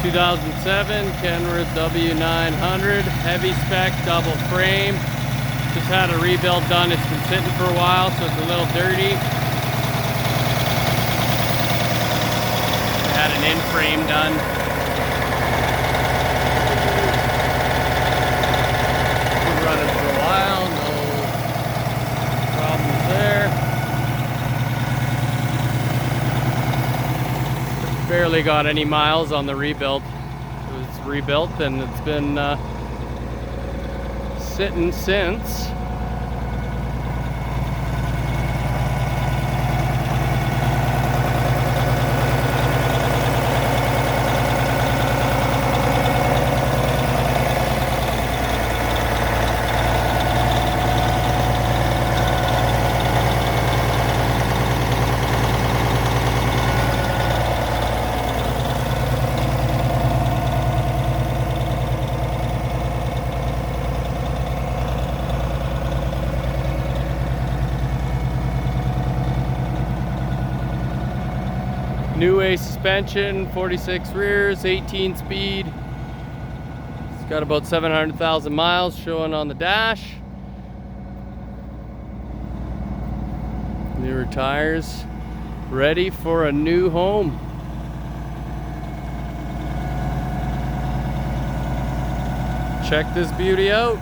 2007 Kenworth W900, heavy spec, double frame. Just had a rebuild done. It's been sitting for a while, so it's a little dirty. I had an in-frame done. Been running for a while, no problems there. Barely got any miles on the rebuild. It was rebuilt and it's been sitting since. New A suspension, 46 rears, 18 speed. It's got about 700,000 miles showing on the dash. Newer tires, ready for a new home. Check this beauty out.